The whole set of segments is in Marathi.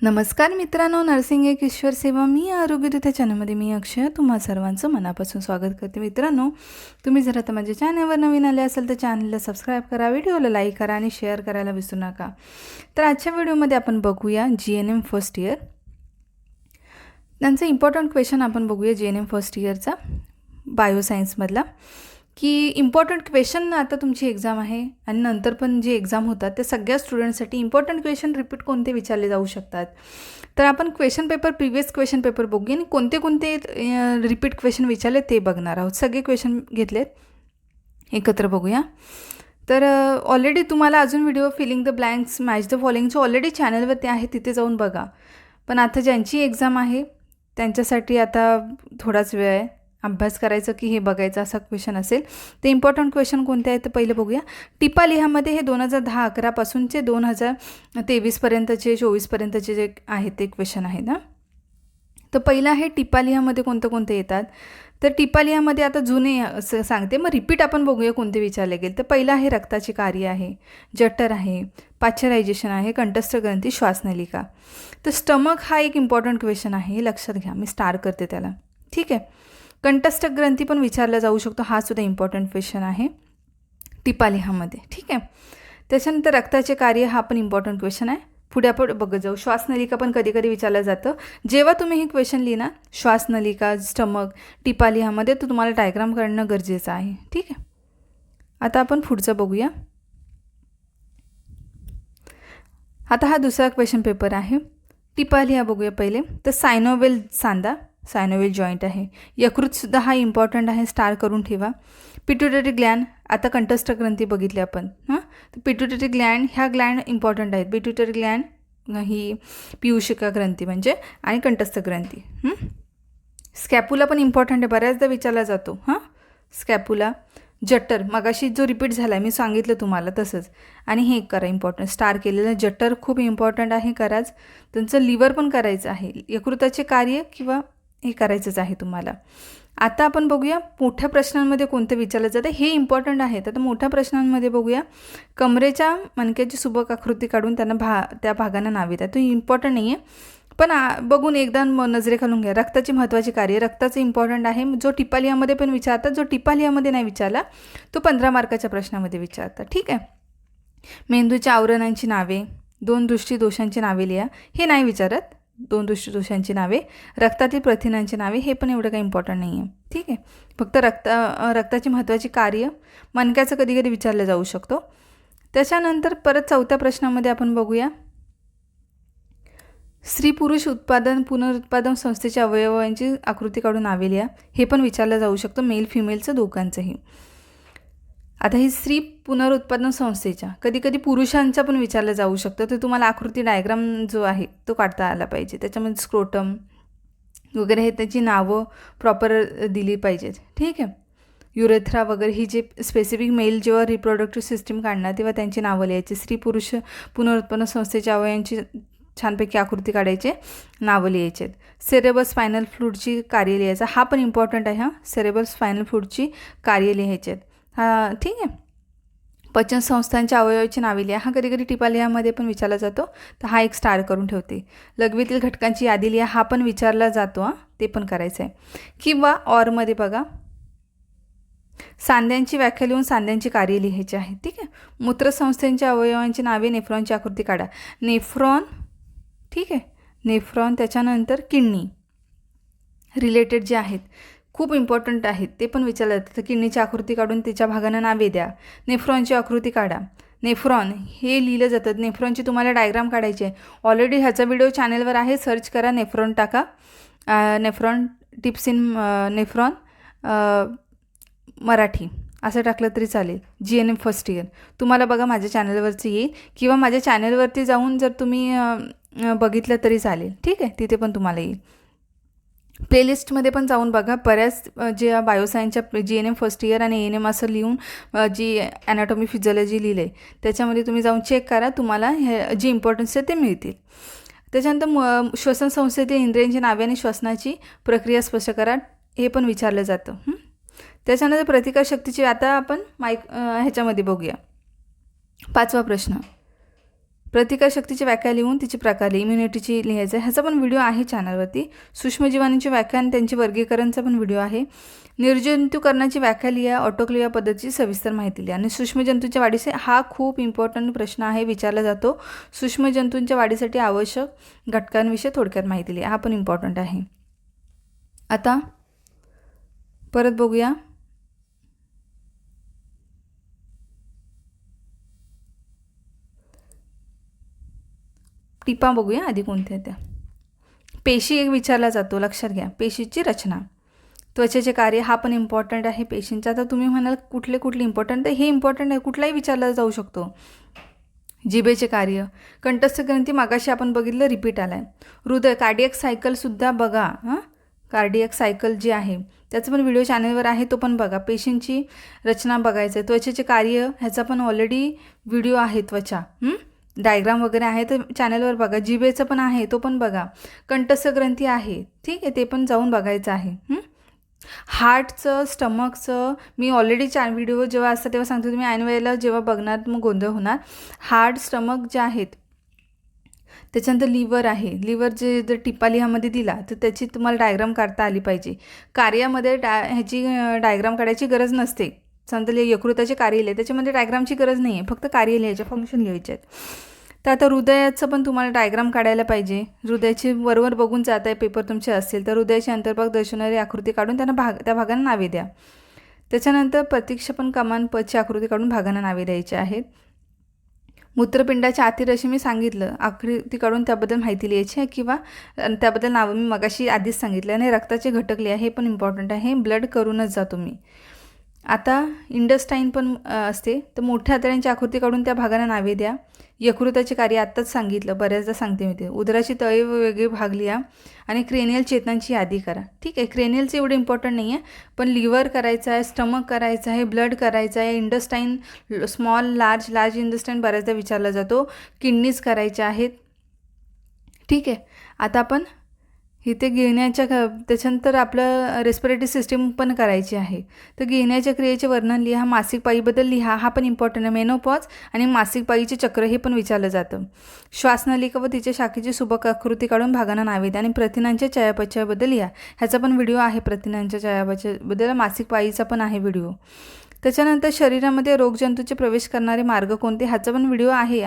नमस्कार मित्रांनो, नर्सिंग एक ईश्वर सेवा मी आरोग्य त्या चॅनलमध्ये मी अक्षय तुम्हा सर्वांचं मनापासून स्वागत करते. मित्रांनो, तुम्ही जर आता माझ्या चॅनलवर नवीन आले असाल तर चॅनलला सबस्क्राईब करा, व्हिडिओला लाईक करा आणि शेअर करायला विसरू नका. तर आजच्या व्हिडिओमध्ये आपण बघूया GNM फर्स्ट इयर. त्यांचं इम्पॉर्टंट क्वेश्चन आपण बघूया GNM फर्स्ट इयरचा बायोसायन्समधला, की इम्पॉर्टंट क्वेश्चन आता तुमची एक्झाम आहे आणि नंतर पण जे एक्झाम होतात ते सगळ्या स्टुडंटसाठी इम्पॉर्टंट क्वेश्चन रिपीट कोणते विचारले जाऊ शकतात. तर आपण question paper previous question paper बघूया आणि कोणते कोणते रिपीट क्वेश्चन विचारले ते बघणार आहोत. सगळे क्वेश्चन घेतलेत एकत्र बघूया. तर ऑलरेडी तुम्हाला अजून video filling the blanks match the फॉलोइंगचे ऑलरेडी चॅनलवरती आहे, तिथे जाऊन बघा. पण आता ज्यांची एक्झाम आहे त्यांच्यासाठी आता थोडाच वेळ आहे अभ्यास करायचं की हे बघायचं असा क्वेश्चन असेल. ते इम्पॉर्टंट क्वेश्चन कोणते आहेत तर पहिले बघूया. टिपा लिहामध्ये हे 2010-11 पासूनचे 2023पर्यंतचे 24पर्यंतचे जे आहेत ते क्वेश्चन आहेत ना. तर पहिलं आहे टिपा लिहामध्ये कोणतं कोणते येतात. तर टिपा लिहामध्ये आता जुने असं सांगते, मग रिपीट आपण बघूया कोणते विचारले गेले. तर पहिलं आहे रक्ताची कार्य आहे, जठर आहे, पाश्चरायझेशन आहे, कंठस्थ ग्रंथी, श्वासनलिका. तर स्टमक हा एक इम्पॉर्टंट क्वेश्चन आहे, हे लक्षात घ्या. मी स्टार करते त्याला, ठीक आहे. कंठस्थ ग्रंथी पण विचारला जाऊ शकतो, हा सुद्धा इम्पॉर्टंट क्वेश्चन आहे टिपा लिहामध्ये, ठीक आहे. त्याच्यानंतर रक्ताचे कार्य हा पण इम्पॉर्टंट क्वेश्चन आहे. पुढे आपण बघत जाऊ. श्वासनलिका पण कधी कधी विचारलं जातं. जेव्हा तुम्ही हे क्वेश्चन लिहिना श्वासनलिका, स्टमक, टिपा लिहामध्ये, तर तुम्हाला डायग्राम काढणं गरजेचं आहे, ठीक आहे. आता आपण पुढचं बघूया. आता हा दुसरा क्वेश्चन पेपर आहे. टिपा लिहा बघूया पहिले. तर सायनोवेल सांधा, सायनोवेल जॉईंट आहे. यकृतसुद्धा हा इम्पॉर्टंट आहे, स्टार करून ठेवा. पिट्युटरी ग्लॅन्ड, आता कंठस्थ ग्रंथी बघितली आपण हां. तर पिट्युटरी ग्लॅन्ड, ह्या ग्लॅन्ड इम्पॉर्टंट आहेत. पिट्युटरी ग्लॅन्ड ही पियुषिका ग्रंथी म्हणजे आणि कंठस्थ ग्रंथी. स्कॅपुला पण इम्पॉर्टंट आहे, बऱ्याचदा विचारला जातो हां. स्कॅपुला, जठर मगाशी जो रिपीट झाला आहे मी सांगितलं तुम्हाला तसंच. आणि हे करा इम्पॉर्टंट स्टार केलेलं. जठर खूप इम्पॉर्टंट आहे, कराच. त्यांचं लिव्हर पण करायचं आहे. यकृताचे कार्य किंवा हे करायचंच आहे तुम्हाला. आता आपण बघूया मोठ्या प्रश्नांमध्ये कोणतं विचारलं जातं, हे इम्पॉर्टंट आहे. तर मोठ्या प्रश्नांमध्ये बघूया. कमरेच्या मणक्याची सुबक आकृती काढून त्यांना त्या भागांना नावे द्या. तो इम्पॉर्टंट नाही आहे, पण बघून एकदा नजरे घालून घ्या. रक्ताची महत्त्वाची कार्य, रक्ताचं इम्पॉर्टंट आहे, जो टिपा लिहामध्ये पण विचारतात. जो टिपा लिहामध्ये नाही विचारला तो 15 मार्काच्या प्रश्नामध्ये विचारतात, ठीक आहे. मेंदूच्या आवरणांची नावे, 2 दृष्टिदोषांची नावे लिहा, हे नाही विचारत. 2 दृष्टिदोषांची नावे, रक्तातील प्रथिनांची नावे, हे पण एवढं काही इम्पॉर्टंट नाही आहे, ठीक आहे. फक्त रक्ताची महत्त्वाची कार्य, मणक्याचं कधी कधी विचारलं जाऊ शकतो. त्याच्यानंतर परत चौथ्या प्रश्नामध्ये आपण बघूया. स्त्री पुरुष उत्पादन पुनरुत्पादन संस्थेच्या अवयवांची आकृती काढून नावे लिहा, हे पण विचारलं जाऊ शकतं, मेल फिमेलचं दोघांचंही. आता ही स्त्री पुनरुत्पादन संस्थेच्या कधी कधी पुरुषांचा पण विचारलं जाऊ शकतं. तर तुम्हाला आकृती डायग्राम जो आहे तो काढता आला पाहिजे. त्याच्यामध्ये स्क्रोटम वगैरे हे त्याची नावं प्रॉपर दिली पाहिजेत, ठीक आहे. युरेथ्रा वगैरे ही जे स्पेसिफिक मेल जेव्हा रिप्रोडक्टिव्ह सिस्टीम काढणार तेव्हा त्यांची नावं लिहायची. स्त्री पुरुष पुनरुत्पादन संस्थेच्या अवयवांची छानपैकी आकृती काढायचे, नावं लिहायचे आहेत. सेरेबल स्पायनल फ्लूइडची कार्य लिहायचं, हा पण इम्पॉर्टंट आहे हां. सेरेबल स्पायनल फ्लूइडची कार्य लिहायचे आहेत, हां, ठीक आहे. पचन संस्थांच्या अवयवाची नावे लिहा, हा कधी कधी टिपा लिहामध्ये पण विचारला जातो, तर हा एक स्टार करून ठेवते. लघवीतील घटकांची यादी लिहा, हा पण विचारला जातो हां, ते पण करायचं आहे. किंवा ऑरमध्ये बघा, सांध्यांची व्याख्या लिहून सांध्यांची कार्य लिहायची आहे, ठीक आहे. मूत्रसंस्थेच्या अवयवांची नावे, नेफ्रॉनची आकृती काढा. नेफ्रॉन, ठीक आहे, नेफ्रॉन. त्याच्यानंतर किडनी रिलेटेड जे आहेत खूप इम्पॉर्टंट आहेत ते पण विचारलं जातं. तर किडनीची आकृती काढून त्याच्या भागांना नावे द्या. नेफ्रॉनची आकृती काढा. नेफ्रॉन हे लिहिलं जातं. नेफ्रॉनची तुम्हाला डायग्राम काढायची आहे. ऑलरेडी ह्याचा व्हिडिओ चॅनलवर आहे, सर्च करा, नेफ्रॉन टाका. Nephron tips in nephron Marathi असं टाकलं तरी चालेल. GNM फर्स्ट इयर तुम्हाला बघा माझ्या चॅनलवरती येईल, किंवा माझ्या चॅनलवरती जाऊन जर तुम्ही बघितलं तरी चालेल, ठीक आहे. तिथे पण तुम्हाला येईल. प्लेलिस्टमध्ये पण जाऊन बघा. बऱ्याच जे बायोसायन्सच्या GNM फर्स्ट इयर आणि ANM असं लिहून जी ॲनाटॉमी फिजिओलॉजी लिहिलं आहे त्याच्यामध्ये तुम्ही जाऊन चेक करा, तुम्हाला हे जे इम्पॉर्टन्स आहे ते मिळतील. त्याच्यानंतर श्वसन संस्थेतील इंद्रियांची नावे आणि श्वसनाची प्रक्रिया स्पष्ट करा, हे पण विचारलं जातं. त्याच्यानंतर प्रतिकारशक्तीची, आता आपण ह्याच्यामध्ये बघूया. 5वा प्रश्न, प्रतिकारशक्तीची व्याख्या लिहून तिची प्रकार इम्युनिटीची लिहायचं आहे. ह्याचा पण व्हिडिओ आहे चॅनलवरती. सूक्ष्मजीवाणूंची व्याख्या आणि त्यांची वर्गीकरणचा पण व्हिडिओ आहे. निर्जंतुकरणाची व्याख्या लिहा, ऑटोक्लेव्ह पद्धतीची सविस्तर माहिती लिहा. आणि सूक्ष्मजंतूंच्या वाढीचे हा खूप इम्पॉर्टंट प्रश्न आहे, विचारला जातो. सूक्ष्मजंतूंच्या वाढीसाठी आवश्यक घटकांविषयी थोडक्यात माहिती लिहा. हा पण इम्पॉर्टंट आहे. आता परत बघूया. टिपा बघूया आधी कोणत्या त्या. पेशी एक विचारला जातो, लक्षात घ्या. पेशीची रचना, त्वचेचे कार्य, हा पण इम्पॉर्टंट आहे पेशींचा. आता तुम्ही म्हणाल कुठले इम्पॉर्टंट, तर हे इम्पॉर्टंट आहे, कुठलाही विचारला जाऊ शकतो. जिभेचे कार्य, कंठस्थ ग्रंथी मागाशी आपण बघितलं, रिपीट आलाय. हृदय, कार्डियक सायकलसुद्धा बघा. कार्डियक सायकल जी आहे त्याचा पण व्हिडिओ चॅनलवर आहे, तो पण बघा. पेशींची रचना बघायचं आहे. त्वचेचे कार्य ह्याचा पण ऑलरेडी व्हिडिओ आहे. त्वचा डायग्राम वगैरे आहे तर चॅनलवर बघा. जिभेचं पण आहे, तो पण बघा. कंठस्थ ग्रंथी आहे, ठीक आहे, ते पण जाऊन बघायचं आहे. हार्टचं, स्टमकचं मी ऑलरेडी व्हिडिओ जेव्हा असतात तेव्हा सांगतो, तुम्ही ऐन वेळेला जेव्हा बघणार मग गोंधळ होणार. हार्ट, स्टमक जे आहेत. त्याच्यानंतर लिव्हर आहे. लिव्हर जे जर टिपा लिहामध्ये दिला तर त्याची तुम्हाला डायग्राम काढता आली पाहिजे. कार्यामध्ये ह्याची डायग्राम काढायची गरज नसते. समजा यकृताचे कार्य लिहिले, त्याच्यामध्ये डायग्रामची गरज नाही आहे, फक्त कार्य लिहायचे, फंक्शन लिहायचे आहेत. तर आता हृदयाचं पण तुम्हाला डायग्राम काढायला पाहिजे. हृदयाची वरवर बघून जात आहे पेपर तुमचे असतील तर हृदयाची अंतर्भाग दर्शवणारी आकृती काढून त्यांना त्या भागांना नावे द्या. त्याच्यानंतर प्रतिक्षेपण कमान पदची आकृती काढून भागांना नावे द्यायची आहेत. मूत्रपिंडाच्या आतिरशी मी सांगितलं, आकृती काढून त्याबद्दल माहिती लिहायची आहे किंवा त्याबद्दल नावं मी मगाशी आधीच सांगितलं. आणि रक्ताचे घटक लिहा, हे पण इम्पॉर्टंट आहे. ब्लड करूनच जा तुम्ही. आता इंडस्टाईन पण असते, तर मोठ्या आतड्यांची आकृती काढून त्या भागांना नावे द्या. यकृताचे कार्य आत्ताच सांगितलं, बऱ्याचदा सांगते मी ते. उदराची तळे वेगळे भाग लिहा आणि क्रेनियल चेतनांची यादी करा. ठीक आहे, क्रेनियलचं एवढं इम्पॉर्टंट नाही आहे, पण लिव्हर करायचं आहे, स्टमक करायचं आहे, ब्लड करायचं आहे, इंडस्टाईन स्मॉल, लार्ज इंडस्टाईन बऱ्याचदा विचारला जातो. किडनीज करायच्या आहेत. ठीक आहे, आता आपण इथे गिळण्याच्या त्याच्यानंतर आपलं रेस्पिरेटरी सिस्टीम पण करायची आहे. तर गिळण्याच्या क्रियेचे वर्णन लिहा. मासिक पाळीबद्दल लिहा, हा पण इम्पॉर्टंट आहे. मेनोपॉज आणि मासिक पाळीचे चक्र हे पण विचारलं जातं. श्वासनलिका व तिच्या शाखेची सुबक आकृती काढून भागांना नावे द्या. आणि प्रथिनांच्या चयापचयाबद्दल लिहा. ह्याचा पण व्हिडिओ आहे, प्रथिनांच्या चयापचयाबद्दल. मासिक पाळीचा पण आहे व्हिडिओ. त्याच्यानंतर शरीरामध्ये रोगजंतूचे प्रवेश करणारे मार्ग कोणते, ह्याचा पण व्हिडिओ आहे.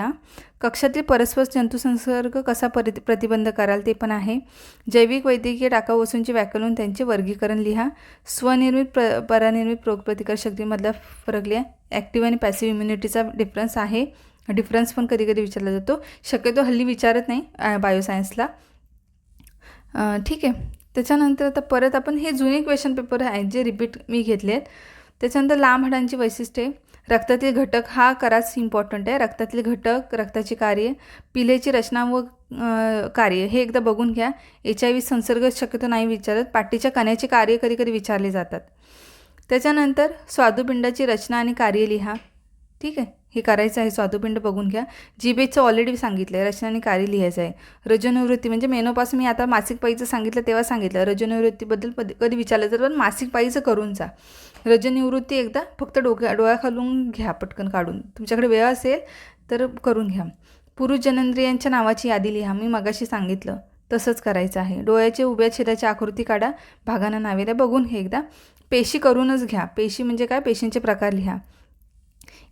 कक्षातील परस्पर जंतुसंसर्ग कसा प्रतिबंध कराल, ते पण आहे. जैविक वैद्यकीय टाकाऊ वस्तूंची व्याख्या करून त्यांचे वर्गीकरण लिहा. स्वनिर्मित परानिर्मित रोगप्रतिकारशक्तीमधला फरक लिहा. ॲक्टिव्ह आणि पॅसिव्ह इम्युनिटीचा डिफरन्स आहे. डिफरन्स पण कधी कधी विचारला जातो, शक्यतो हल्ली विचारत नाही बायोसायन्सला. ठीक आहे, त्याच्यानंतर आता परत आपण हे जुने क्वेश्चन पेपर आहेत जे रिपीट मी घेतले आहेत. त्याच्यानंतर लांब हाडांची वैशिष्ट्ये, रक्तातील घटक, हा कराच इम्पॉर्टंट आहे. रक्तातील घटक, रक्ताची कार्य, पिलेची रचना व कार्य हे एकदा बघून घ्या. HIV संसर्ग शक्यतो नाही विचारत. पाठीच्या कण्याचे कार्य कधी कधी विचारले जातात. त्याच्यानंतर स्वादुपिंडाची रचना आणि कार्य लिहा. ठीक आहे, हे करायचं आहे. स्वादुपिंड बघून घ्या. जिभेचं ऑलरेडी सांगितलं आहे, रचना आणि कार्य लिहायचं आहे. रजोनिवृत्ती म्हणजे मेनोपास मी आता मासिक पाळीचं सांगितलं तेव्हा सांगितलं. रजोनिवृत्तीबद्दल कधी विचारलं तर पण मासिक पाळीचं करून जा. रजोनिवृत्ती एकदा फक्त डोळ्याखालून घ्या, पटकन काढून. तुमच्याकडे वेळ असेल तर करून घ्या. पुरुष जननेंद्रियांच्या नावाची यादी लिहा. मी मगाशी सांगितलं तसंच करायचं आहे. डोळ्याचे उभ्या छेदाची आकृती काढा, भागांना नावे द्या. बघून घे एकदा. पेशी करूनच घ्या. पेशी म्हणजे काय, पेशींचे प्रकार लिहा.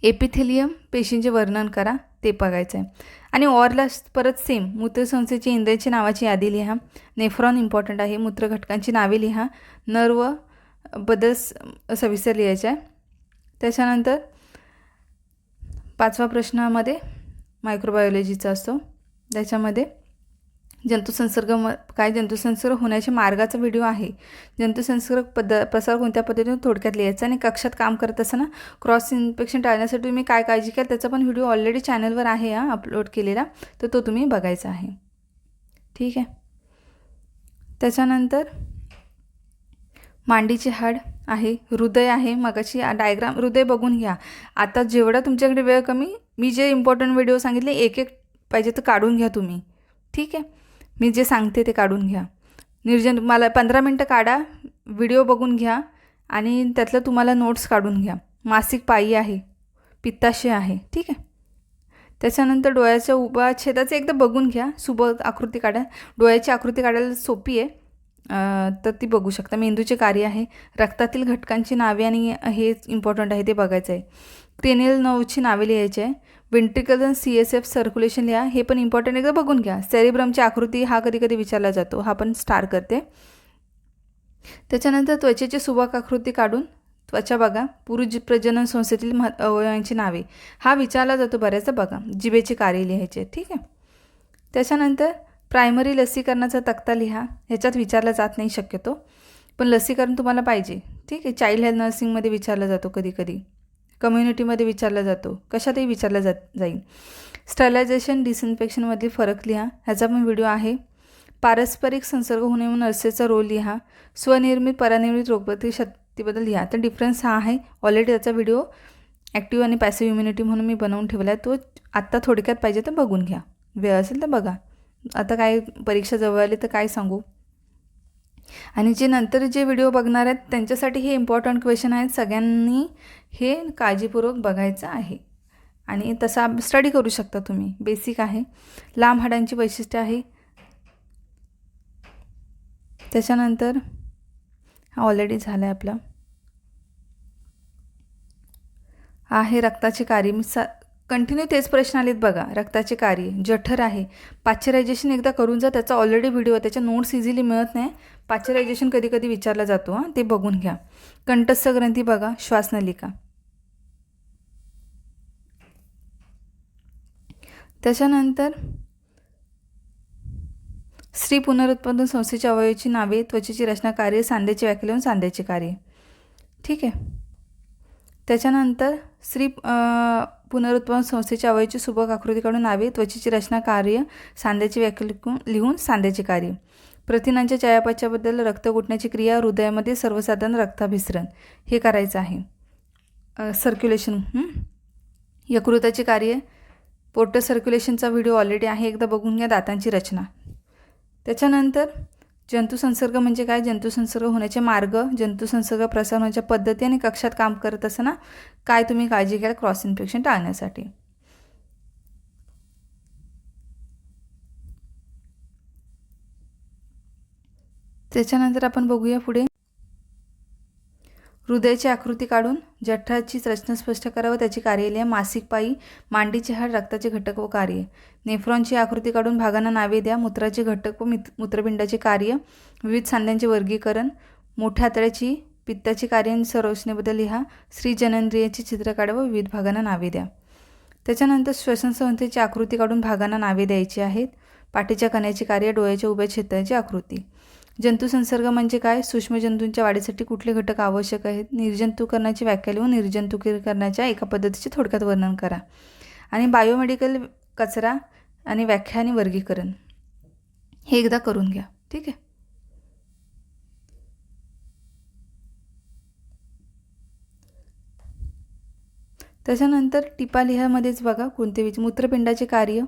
एपिथेलियम पेशींचे वर्णन करा, ते बघायचं आहे. आणि ऑरला परत सेम, मूत्रसंस्थेची इंद्रियाची नावाची यादी लिहा. नेफ्रॉन इम्पॉर्टंट आहे. मूत्र घटकांची नावे लिहा. नर्व बद्दल सविस्तर लिहायचं आहे. त्याच्यानंतर 5वा प्रश्नामध्ये मायक्रोबायोलॉजीचा असतो. त्याच्यामध्ये जंतुसंसर्ग काय, जंतुसंसर्ग होण्याच्या मार्गाचा व्हिडिओ आहे. जंतुसंसर्ग प्रसार कोणत्या पद्धतीने थोडक्यात लिहायचा. आणि कक्षात काम करत असताना क्रॉस इन्फेक्शन टाळण्यासाठी तुम्ही काय काळजी घ्याल, त्याचा पण व्हिडिओ ऑलरेडी चॅनलवर आहे अपलोड केलेला, तर तो तुम्ही बघायचा आहे. ठीक आहे, त्याच्यानंतर मांडीचे हाड आहे, हृदय आहे. मगाशी डायग्राम हृदय बघून घ्या. आता जेवढा तुमच्याकडे वेळ कमी, मी जे इम्पॉर्टंट व्हिडिओ सांगितले एक एक पाहिजे तर काढून घ्या तुम्ही. ठीक आहे, मी जे सांगते ते काढून घ्या. मला 15 मिनटं काढा, व्हिडिओ बघून घ्या आणि त्यातलं तुम्हाला नोट्स काढून घ्या. मासिक पाळी आहे, पित्ताशय आहे. ठीक आहे, त्याच्यानंतर डोळ्याच्या उभा छेदाचं एकदा बघून घ्या, सुबक आकृती काढा. डोळ्याची आकृती काढायला सोपी आहे, तर ती बघू शकता. मेंदूचे कार्य आहे, रक्तातील घटकांची नावे आणि हे इम्पॉर्टंट आहे ते बघायचं आहे. क्रेनियल नर्वची नावे लिहायची आहे. वेंट्रिकल आणि CSF सर्क्युलेशन लिहा, हे पण इम्पॉर्टंट एकदा बघून घ्या. सेरिब्रमची आकृती हा कधी कधी विचारला जातो, हा पण स्टार करते. त्याच्यानंतर त्वचेची सुबक आकृती काढून त्वचा बघा. पुरुष प्रजनन संस्थेतील अवयवांची नावे हा विचारला जातो बऱ्याचदा बघा. जिभेचे कार्य लिहायचे, ठीक आहे. त्याच्यानंतर प्रायमरी लसीकरणाचा तक्ता लिहा, ह्याच्यात विचारला जात नाही शक्यतो, पण लसीकरण तुम्हाला पाहिजे, ठीक आहे. चाइल्ड हेल्थ नर्सिंगमध्ये विचारला जातो, कधी कधी कम्युनिटीमध्ये विचारला जातो, कशातही विचारला जाईल. स्टरलायझेशन डिसइन्फेक्शनमधील फरक लिहा, ह्याचा पण व्हिडिओ आहे. पारस्परिक संसर्ग होणे म्हणून नर्सेसचा रोल लिहा. स्वनिर्मित परानिर्मित रोगप्रतिकारक शक्तीबद्दल लिहा. तर डिफरन्स हा आहे. ऑलरेडी त्याचा व्हिडिओ ॲक्टिव्ह आणि पॅसिव्ह इम्युनिटी म्हणून मी बनवून ठेवला आहे, तो आत्ता थोडक्यात पाहिजे तर बघून घ्या, वेळ असेल तर बघा. आता काय परीक्षा जवळ आली तर काय सांगू. आणि जे नंतर जे व्हिडिओ बघणार आहेत त्यांच्यासाठी हे इम्पॉर्टंट क्वेश्चन आहेत, सगळ्यांनी हे काळजीपूर्वक बघायचं आहे आणि तसा स्टडी करू शकता तुम्ही. बेसिक आहे. लांब हाडांची वैशिष्ट्ये आहे. त्याच्यानंतर हा ऑलरेडी झाला आहे आपला, आहे रक्ताचे कार्य. मी कंटिन्यू तेच प्रश्न आलेत बघा. रक्ताचे कार्य जठर आहे. पाश्चरायझेशन एकदा करून जा, त्याचा ऑलरेडी व्हिडिओ आहे, त्याच्या नोट्स इझिली मिळत नाही. पाश्चरायझेशन कधी कधी विचारला जातो, हां ते बघून घ्या. कंठस्थ ग्रंथी बघा. श्वासनलिका. त्याच्यानंतर स्त्री पुनरुत्पादन संस्थेच्या अवयवाची नावे, त्वचेची रचना कार्य, सांध्याची व्याख्या लिहून सांध्याचे कार्य, ठीक आहे. त्याच्यानंतर स्त्री पुनरुत्पादन संस्थेच्या अवयवाची सुबक आकृती काढून नावे, त्वचेची रचना कार्य, सांध्याची व्याख्या लिहून सांध्याचे कार्य. प्रथिनांच्या चयापचयाबद्दल, रक्त गुटण्याची क्रिया, हृदयामध्ये सर्वसाधारण रक्ताभिसरण हे करायचं आहे. सर्क्युलेशन, यकृताची कार्य, पोर्टल सर्क्युलेशनचा व्हिडिओ ऑलरेडी आहे, एकदा बघून घ्या. दातांची रचना. त्याच्यानंतर जंतुसंसर्ग म्हणजे काय, जंतुसंसर्ग होण्याचे मार्ग, जंतुसंसर्ग प्रसार होण्याच्या पद्धती आणि कक्षात काम करत असताना काय तुम्ही काळजी घ्याल क्रॉस इन्फेक्शन टाळण्यासाठी. त्याच्यानंतर आपण बघूया पुढे. हृदयाची आकृती काढून जठराची रचना स्पष्ट करा व त्याची कार्य लिहा. मासिक पाळी, मांडीचे हाड, रक्ताचे घटक व कार्य. नेफ्रॉनची आकृती काढून भागांना नावे द्या. मूत्राचे घटक व मूत्रपिंडाचे कार्य. विविध सांध्यांचे वर्गीकरण. मोठ्या आतड्याची, पित्ताची कार्य आणि संरचनेबद्दल लिहा. स्त्री जननेंद्रियाची चित्र काढा व विविध भागांना नावे द्या. त्याच्यानंतर श्वसन संस्थेची आकृती काढून भागांना नावे द्यायची आहेत. पाठीच्या कण्याची कार्य, डोळ्याच्या उभ्या क्षेत्राची आकृती. जंतुसंसर्ग म्हणजे काय, सूक्ष्मजंतूंच्या वाढीसाठी कुठले घटक आवश्यक आहेत. निर्जंतुकरणाची व्याख्या लिहून निर्जंतुकीकरणाच्या एका पद्धतीचे थोडक्यात वर्णन करा. आणि बायोमेडिकल कचरा आणि व्याख्या आणि वर्गीकरण हे एकदा करून घ्या, ठीक आहे. त्याच्यानंतर टिपा लिहामध्येच बघा कोणते मूत्रपिंडाचे कार्य,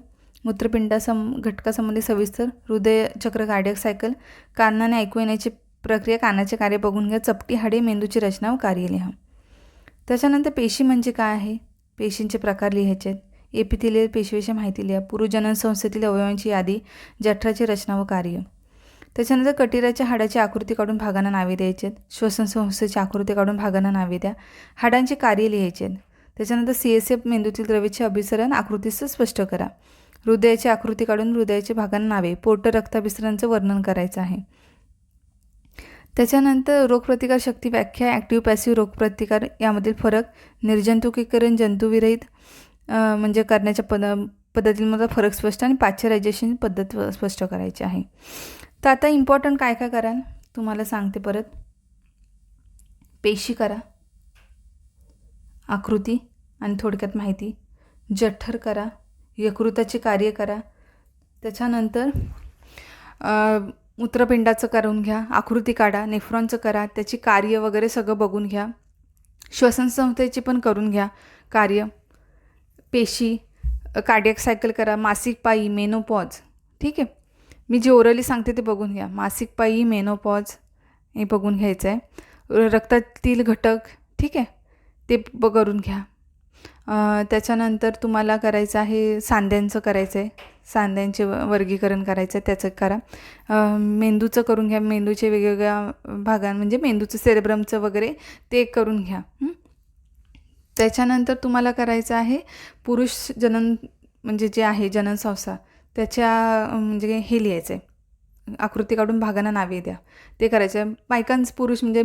घटकासंबंधी सविस्तर. हृदय चक्र, कार्डियक सायकल. कानाने ऐकू येण्याची प्रक्रिया, कानाचे कार्य बघून घ्या. चपटी हाडे, मेंदूची रचना व कार्य लिहा. त्याच्यानंतर पेशी म्हणजे काय आहे, पेशींचे प्रकार लिहायचे आहेत. एपिथेलियल पेशीविषयी माहिती लिहा. पुरुषजनन संस्थेतील अवयवांची यादी, जठराची रचना व कार्य. त्याच्यानंतर कटिराच्या हाडाची आकृती काढून भागांना नावे द्यायची आहेत. श्वसन संस्थेची आकृती काढून भागांना नावे द्या. हाडांची कार्य लिहायची आहेत. त्याच्यानंतर CSF मेंदूतील द्रव्याचे अभिसरण आकृतीसह स्पष्ट करा. हृदयाची आकृती काढून हृदयाच्या भागांना नावे, पोर्टल रक्ताभिसरणाचं वर्णन करायचं आहे. त्याच्यानंतर रोगप्रतिकार शक्ती व्याख्या, ॲक्टिव्ह पॅसिव्ह रोगप्रतिकार यामधील फरक, निर्जंतुकीकरण, जंतुविरहित म्हणजे करण्याच्या पद्धतींमधला फरक स्पष्ट, आणि पाश्चरायझेशन पद्धत स्पष्ट करायची आहे. तर आता इम्पॉर्टंट काय काय कराल तुम्हाला सांगते परत. पेशी करा, आकृती आणि थोडक्यात माहिती. जठर करा, यकृताचे कार्य करा. त्याच्यानंतर मूत्रपिंडाचं करून घ्या, आकृती काढा. नेफ्रॉनचं करा, त्याची कार्य वगैरे सगळं बघून घ्या. श्वसन संस्थेची पण करून घ्या कार्य. पेशी, कार्डियक सायकल करा. मासिक पाळी, मेनोपॉज, ठीक आहे. मी जे ओरली सांगते ते बघून घ्या. मासिक पाळी, मेनोपॉज हे बघून घ्यायचं आहे. रक्तातील घटक, ठीक आहे, ते करून घ्या. त्याच्यानंतर तुम्हाला करायचं आहे सांध्यांचं करायचं आहे, सांध्यांचे वर्गीकरण करायचं आहे, त्याचं करा. मेंदूचं करून घ्या, मेंदूचे वेगवेगळ्या भागां म्हणजे मेंदूचं सेरेब्रमचं वगैरे ते करून घ्या. त्याच्यानंतर तुम्हाला करायचं आहे पुरुष जनन म्हणजे जे आहे जननसंस्था त्याच्या म्हणजे हे लिहायचं आहे, आकृती काढून भागांना नावे द्या, ते करायचं आहे. बायकांचं पुरुष म्हणजे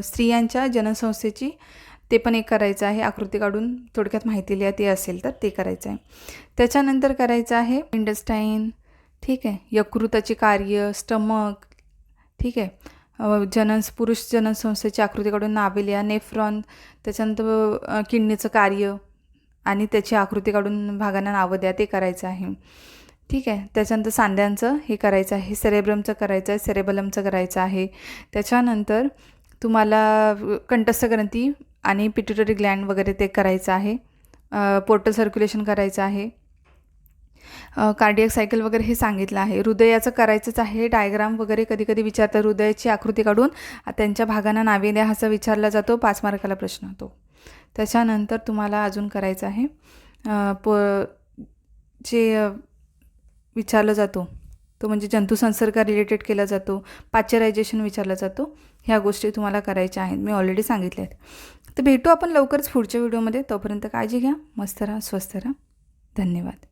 स्त्रियांच्या जननसंस्थेची ते पण एक करायचं आहे, आकृती काढून थोडक्यात माहिती लिहा, ते असेल तर ते करायचं आहे. त्याच्यानंतर करायचं आहे इंटेस्टाईन, ठीक आहे, यकृताची कार्य, स्टमक, ठीक आहे, पुरुष जननसंस्थेची आकृती काढून नावे लिहा. नेफ्रॉन, त्याच्यानंतर किडनीचं कार्य आणि त्याची आकृती काढून भागांना नावं द्या, ते करायचं आहे. ठीक आहे. त्याच्यानंतर सांध्यांचं हे करायचं आहे, सेरेब्रमचं करायचं आहे, सेरेबलमचं करायचं आहे. त्याच्यानंतर तुम्हाला कंठस्थ ग्रंथी आणि पिट्युटरी ग्लँड वगैरे ते करायचं आहे. पोर्टल सर्क्युलेशन करायचं आहे. कार्डियक सायकल वगैरे हे सांगितलं आहे. हृदयाचं करायचंच आहे. डायग्राम वगैरे कधी कधी विचारतात, हृदयाची आकृती काढून त्यांच्या भागांना नावे द्या असं विचारला जातो, 5 मार्काला प्रश्न होतो. त्याच्यानंतर तुम्हाला अजून करायचं आहे जे विचारला जातो तो म्हणजे जंतुसंसर्ग रिलेटेड केला जातो, पाश्चरायझेशन विचारला जातो. ह्या गोष्टी तुम्हाला करायच्या आहेत, मी ऑलरेडी सांगितल्या आहेत. तर भेटू आपण लवकरच पुढच्या व्हिडिओमध्ये. तोपर्यंत काळजी घ्या, मस्त राहा, स्वस्थ राहा. धन्यवाद.